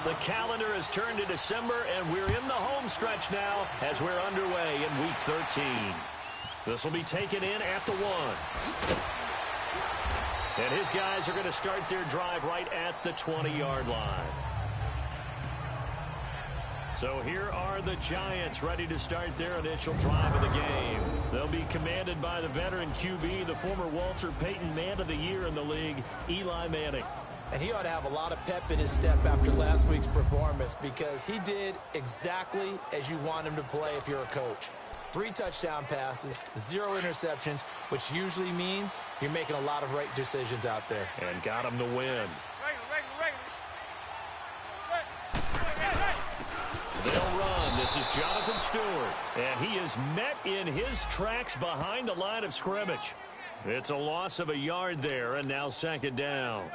The calendar has turned to December, and we're in the home stretch now as we're underway in Week 13. This will be taken in at the 1. And his guys are going to start their drive right at the 20-yard line. So here are the Giants ready to start their initial drive of the game. They'll be commanded by the veteran QB, the former Walter Payton Man of the Year in the league, Eli Manning. And he ought to have a lot of pep in his step after last week's performance because he did exactly as you want him to play if you're a coach. 3 touchdown passes, 0 interceptions, which usually means you're making a lot of right decisions out there. And got him to win. They'll run. This is Jonathan Stewart. And he is met in his tracks behind the line of scrimmage. It's a loss of a yard there, and now 2nd down.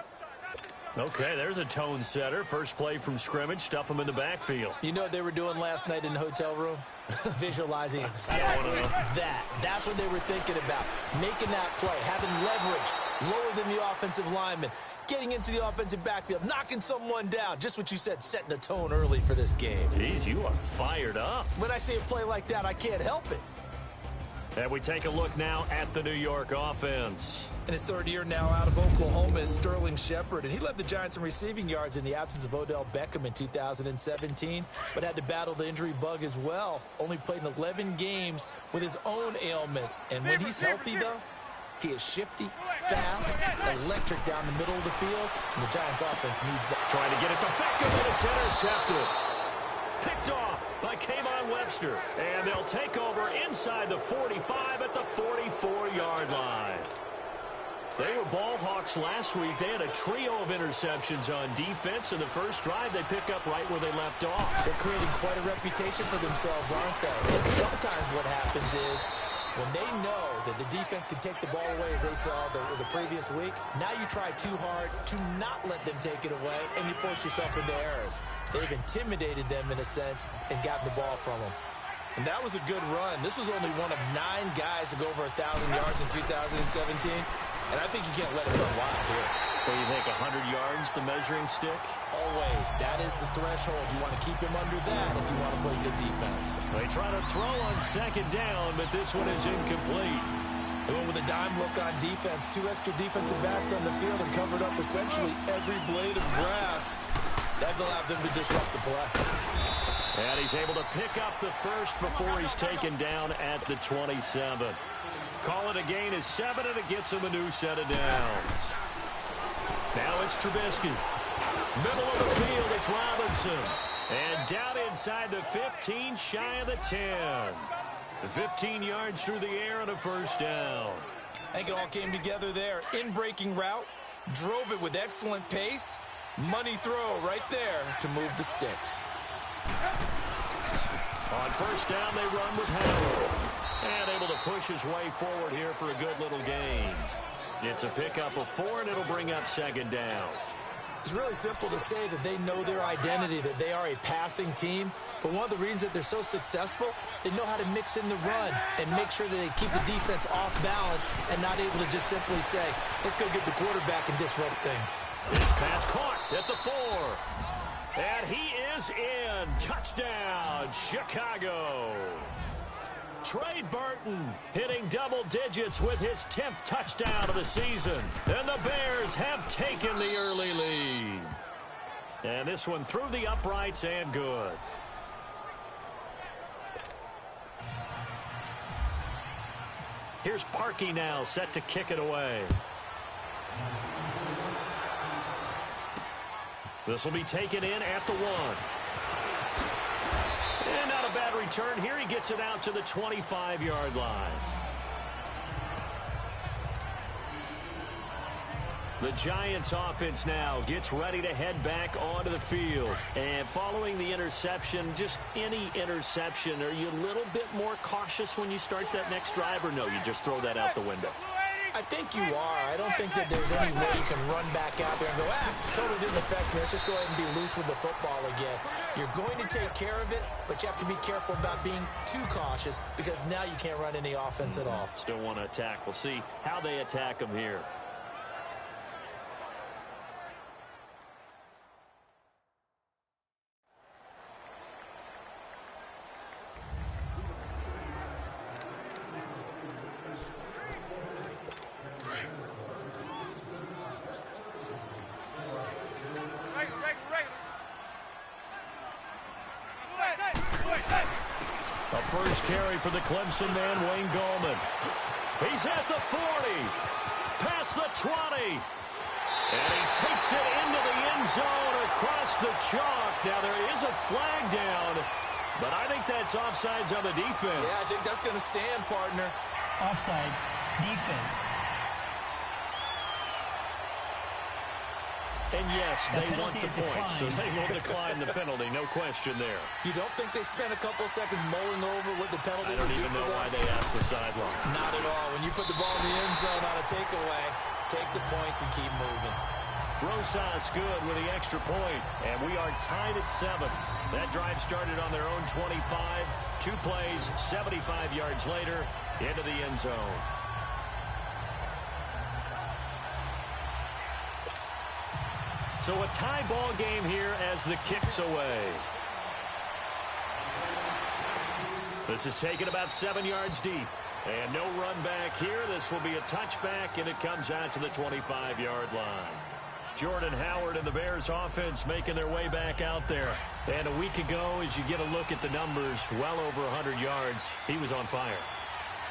Okay, there's a tone setter. First play from scrimmage, stuff them in the backfield. You know what they were doing last night in the hotel room? Visualizing exactly that. That's what they were thinking about. Making that play, having leverage, lower than the offensive lineman, getting into the offensive backfield, knocking someone down. Just what you said, setting the tone early for this game. Jeez, you are fired up. When I see a play like that, I can't help it. And we take a look now at the New York offense. In his 3rd year now out of Oklahoma is Sterling Shepard, and he led the Giants in receiving yards in the absence of Odell Beckham in 2017, but had to battle the injury bug as well. Only played in 11 games with his own ailments, and when he's healthy, though, he is shifty, fast, electric down the middle of the field, and the Giants offense needs that. Trying to get it to Beckham, and it's intercepted. Picked off by Kayvon Webster, and they'll take over inside the 45 at the 44-yard line. They were ball hawks last week. They had a trio of interceptions on defense. In the first drive, they pick up right where they left off. They're creating quite a reputation for themselves, aren't they? And sometimes what happens is when they know that the defense can take the ball away, as they saw the previous week, now you try too hard to not let them take it away, and you force yourself into errors. They've intimidated them in a sense and gotten the ball from them. And that was a good run. This was only one of 9 guys to go over 1,000 yards in 2017. And I think you can't let it run wild here. What do you think, 100 yards, the measuring stick? Always. That is the threshold. You want to keep him under that if you want to play good defense. They try to throw on 2nd down, but this one is incomplete. They went with a dime look on defense. 2 extra defensive backs on the field and covered up essentially every blade of grass. That allowed them to disrupt the play. And he's able to pick up the first before he's taken down at the 27. Call it a gain of 7, and it gets him a new set of downs. Now it's Trubisky. Middle of the field, it's Robinson. And down inside the 15, shy of the 10. The 15 yards through the air and a first down. I think it all came together there. In-breaking route, drove it with excellent pace. Money throw right there to move the sticks. On first down, they run with Howard. And able to push his way forward here for a good little gain. It's a pickup of 4, and it'll bring up 2nd down. It's really simple to say that they know their identity, that they are a passing team. But one of the reasons that they're so successful, they know how to mix in the run and make sure that they keep the defense off balance and not able to just simply say, let's go get the quarterback and disrupt things. This pass caught at the 4. And he is in. Touchdown, Chicago. Trey Burton hitting double digits with his 10th touchdown of the season. And the Bears have taken the early lead. And this one through the uprights and good. Here's Parkey now set to kick it away. This will be taken in at the 1. And not a bad return here. He gets it out to the 25-yard line. The Giants offense now gets ready to head back onto the field. And following the interception, just any interception, are you a little bit more cautious when you start that next drive, or no, you just throw that out the window? I think you are. I don't think that there's any way you can run back out there and go, totally didn't affect me. Let's just go ahead and be loose with the football again. You're going to take care of it, but you have to be careful about being too cautious because now you can't run any offense at all. Still want to attack. We'll see how they attack them here. first carry for the Clemson man, Wayne Gallman. He's at the 40, past the 20. And he takes it into the end zone across the chalk. Now, there is a flag down, but I think that's offsides on the defense. Yeah, I think that's going to stand, partner. Offside, defense. And yes, they want the point, so they will decline the penalty. No question there. You don't think they spent a couple of seconds mulling over what the penalty I don't even know why they asked the sideline. Not at all. When you put the ball in the end zone on a takeaway, take the points and keep moving. Rosas good with the extra point, and we are tied at 7. That drive started on their own 25. 2 plays, 75 yards later, into the end zone. So a tie ball game here as the kick's away. This is taken about 7 yards deep. And no run back here. This will be a touchback, and it comes out to the 25-yard line. Jordan Howard and the Bears offense making their way back out there. And a week ago, as you get a look at the numbers, well over 100 yards, he was on fire.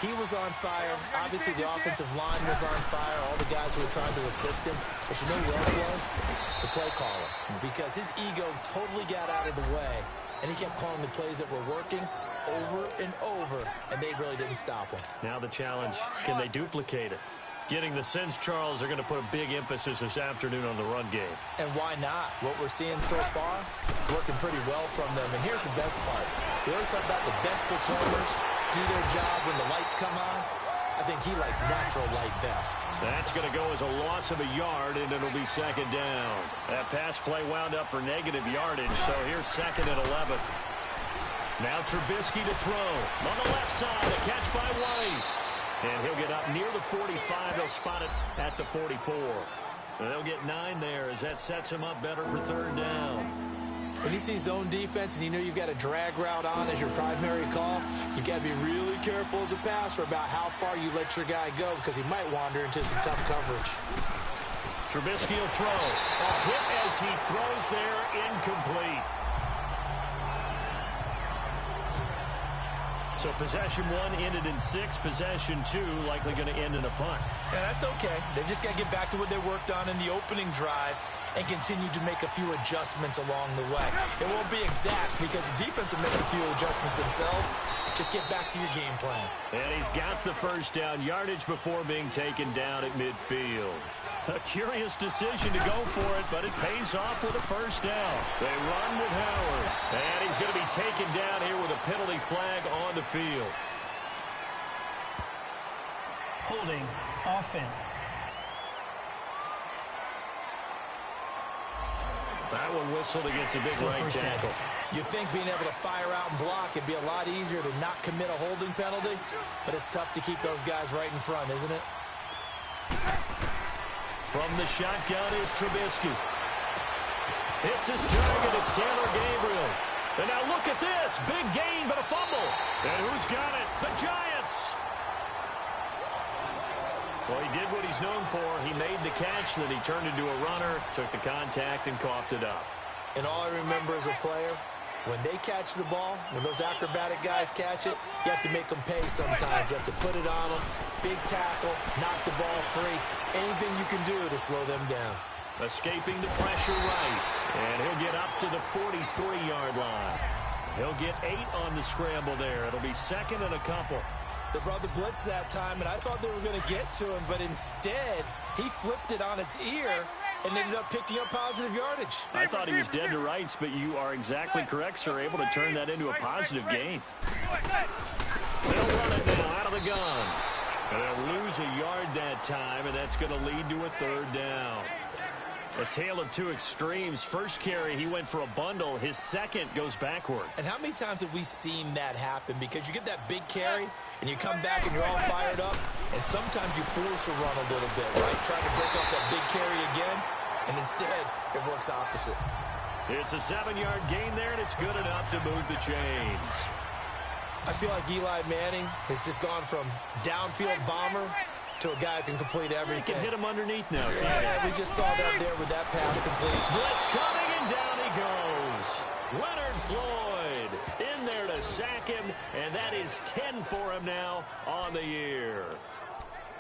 He was on fire. Obviously, the offensive line was on fire. All the guys who were trying to assist him. But you know who else was? The play caller. Because his ego totally got out of the way. And he kept calling the plays that were working over and over. And they really didn't stop him. Now the challenge, can they duplicate it? Getting the sense, Charles, are going to put a big emphasis this afternoon on the run game. And why not? What we're seeing so far, working pretty well from them. And here's the best part. We always talk about the best performers do their job when the lights come on. I think he likes natural light best. That's going to go as a loss of a yard, and it'll be second down. That pass play wound up for negative yardage, so here's second and 11. Now Trubisky to throw. On the left side, a catch by White. And he'll get up near the 45. They'll spot it at the 44. And they'll get 9 there as that sets him up better for third down. When you see zone defense and you know you've got a drag route on as your primary call, you've got to be really careful as a passer about how far you let your guy go because he might wander into some tough coverage. Trubisky will throw. A hit as he throws there, incomplete. So possession 1 ended in 6. Possession 2 likely going to end in a punt. Yeah, that's okay. They just got to get back to what they worked on in the opening drive and continue to make a few adjustments along the way. It won't be exact because the defense will make a few adjustments themselves. Just get back to your game plan. And he's got the first down yardage before being taken down at midfield. A curious decision to go for it, but it pays off with a first down. They run with Howard. And he's going to be taken down here with a penalty flag on the field. Holding offense. That one whistled against a big right tackle. You'd think being able to fire out and block would be a lot easier to not commit a holding penalty, but it's tough to keep those guys right in front, isn't it? From the shotgun is Trubisky. It's his target. It's Taylor Gabriel. And now look at this. Big gain, but a fumble. And who's got it? The Giants. Well, he did what he's known for. He made the catch, then he turned into a runner, took the contact, and coughed it up. And all I remember as a player, when they catch the ball, when those acrobatic guys catch it, you have to make them pay sometimes. You have to put it on them. Big tackle, knock the ball free. Anything you can do to slow them down. Escaping the pressure right. And he'll get up to the 43-yard line. He'll get 8 on the scramble there. It'll be second and a couple. They brought the blitz that time, and I thought they were going to get to him, but instead, he flipped it on its ear and ended up picking up positive yardage. I thought he was dead to rights, but you are exactly correct, sir. Able to turn that into a positive gain. They'll run it now out of the gun. And they'll lose a yard that time, and that's going to lead to a third down. A tale of two extremes. First carry, he went for a bundle. His second goes backward. And how many times have we seen that happen? Because you get that big carry, and you come back and you're all fired up, and sometimes you force a run a little bit, right? Trying to break up that big carry again, and instead, it works opposite. It's a 7-yard gain there, and it's good enough to move the chains. I feel like Eli Manning has just gone from downfield bomber to a guy who can complete everything. He can hit him underneath now. Yeah, we just saw that there with that pass complete. Blitz coming, and down he goes. Leonard Floyd in there to sack him, and that is 10 for him now on the year.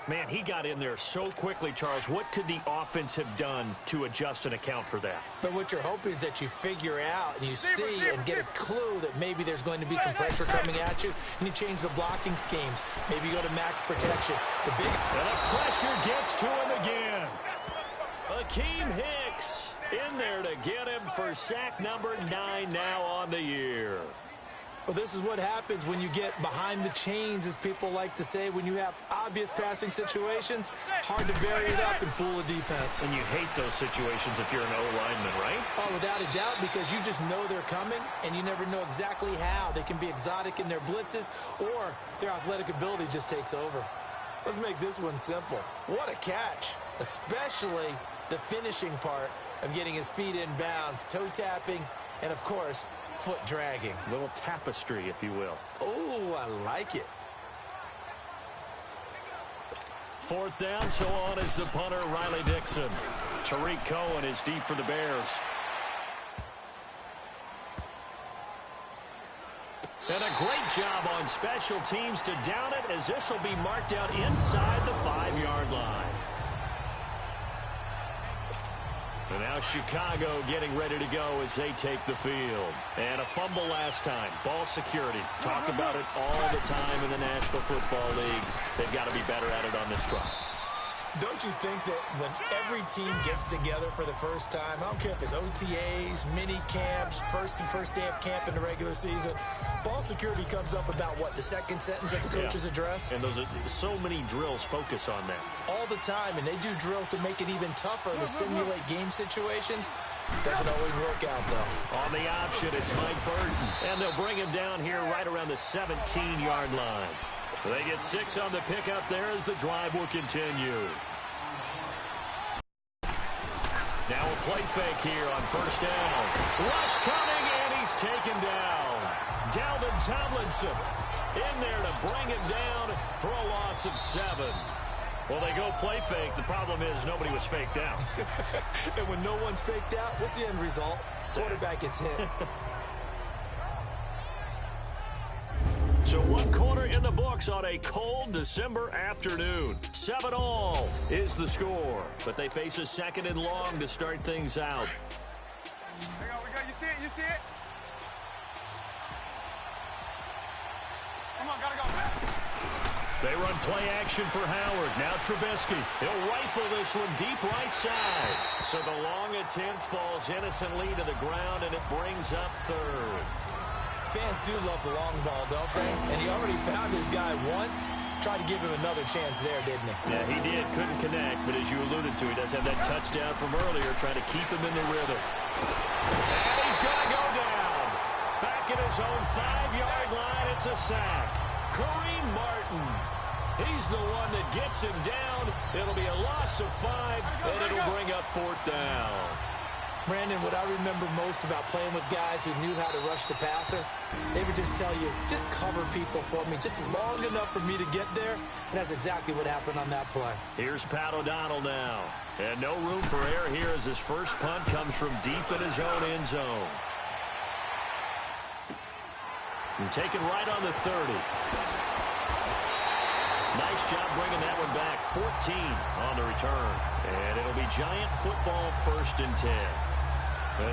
Man, he got in there so quickly, Charles. What could the offense have done to adjust and account for that? But what you're hoping is that you figure out and you see and get a clue that maybe there's going to be some pressure coming at you, and you change the blocking schemes. Maybe you go to max protection. And the pressure gets to him again. Akeem Hicks in there to get him for sack number 9 now on the year. Well, this is what happens when you get behind the chains, as people like to say. When you have obvious passing situations, hard to vary it up and fool a defense. And you hate those situations if you're an O-lineman, right? Oh, without a doubt, because you just know they're coming, and you never know exactly how. They can be exotic in their blitzes, or their athletic ability just takes over. Let's make this one simple. What a catch, especially the finishing part of getting his feet in bounds, toe tapping, and, of course, foot dragging. A little tapestry, if you will. Oh, I like it. 4th down, so on is the punter, Riley Dixon. Tariq Cohen is deep for the Bears. And a great job on special teams to down it, as this will be marked out inside the 5-yard line. And now Chicago getting ready to go as they take the field. And a fumble last time. Ball security. Talk about it all the time in the National Football League. They've got to be better at it on this drive. Don't you think that when every team gets together for the first time, I don't care if it's OTAs, mini camps, first day of camp in the regular season, ball security comes up about what, the second sentence of the coach's address? And those are so many drills focus on that. All the time, and they do drills to make it even tougher to simulate game situations. Doesn't always work out, though. On the option, it's Mike Burton. And they'll bring him down here right around the 17-yard line. They get 6 on the pickup there as the drive will continue. Now a play fake here on 1st down. Rush coming, and he's taken down. Dalvin Tomlinson in there to bring him down for a loss of 7. Well, they go play fake. The problem is nobody was faked out. And when no one's faked out, what's the end result? Quarterback gets hit. So 1 quarter in the books on a cold December afternoon. 7-all is the score. But they face a 2nd and long to start things out. We go. You see it? You see it? Come on, gotta go. They run play action for Howard. Now Trubisky. He'll rifle this one deep right side. So the long attempt falls innocently to the ground, and it brings up 3rd. Fans do love the long ball, don't they? And he already found his guy once. Tried to give him another chance there, didn't he? Yeah, he did. Couldn't connect, but as you alluded to, he does have that touchdown from earlier, trying to keep him in the rhythm. And he's going to go down. Back at his own 5-yard line, it's a sack. Kareem Martin. He's the one that gets him down. It'll be a loss of 5, and it'll bring up 4th down. Brandon, what I remember most about playing with guys who knew how to rush the passer, they would just tell you, just cover people for me, just long enough for me to get there, and that's exactly what happened on that play. Here's Pat O'Donnell now, and no room for error here as his first punt comes from deep in his own end zone. And taken right on the 30. Nice job bringing that one back. 14 on the return. And it'll be Giant football 1st and 10.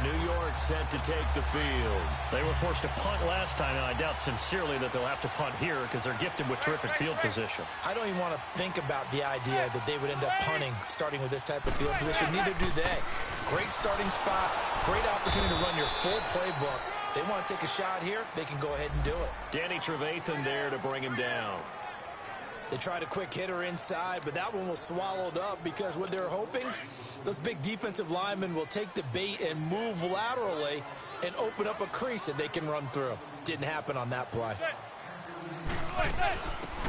New York set to take the field. They were forced to punt last time, and I doubt sincerely that they'll have to punt here because they're gifted with terrific field position. I don't even want to think about the idea that they would end up punting starting with this type of field position. Neither do they. Great starting spot, great opportunity to run your full playbook. They want to take a shot here, they can go ahead and do it. Danny Trevathan there to bring him down. They tried a quick hitter inside, but that one was swallowed up because what they're hoping, those big defensive linemen will take the bait and move laterally and open up a crease that they can run through. Didn't happen on that play.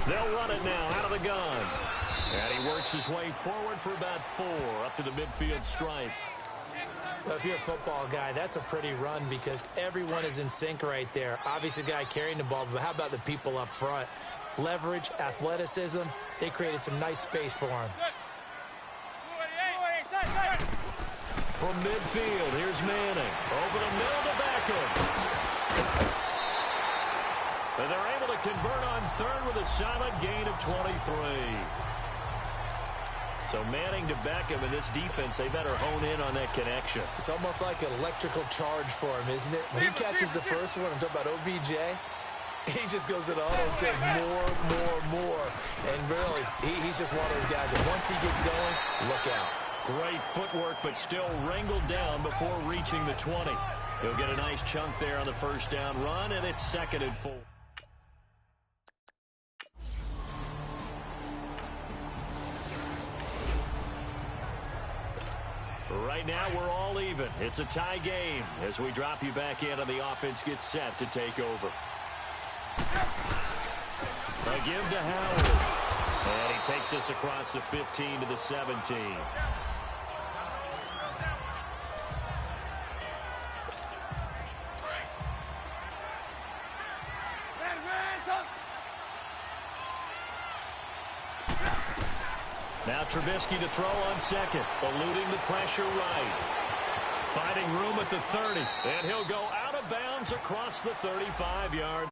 They'll run it now out of the gun. And he works his way forward for about 4 up to the midfield stripe. Well, if you're a football guy, that's a pretty run because everyone is in sync right there. Obviously, the guy carrying the ball, but how about the people up front? Leverage, athleticism, they created some nice space for him. From midfield, here's Manning. Over the middle to Beckham. convert on third with a solid gain of 23. So Manning to Beckham, and this defense, they better hone in on that connection. It's almost like an electrical charge for him, isn't it? When he catches the first one, I'm talking about OBJ, he just goes it all and says more. And really, he's just one of those guys that once he gets going, look out. Great footwork, but still wrangled down before reaching the 20. He'll get a nice chunk there on the first down run, and it's 2nd and 4. Right now, we're all even. It's a tie game as we drop you back in and the offense gets set to take over. A give to Howard. And he takes us across the 15 to the 17. Now Trubisky to throw on second, eluding the pressure right. Finding room at the 30, and he'll go out of bounds across the 35-yard.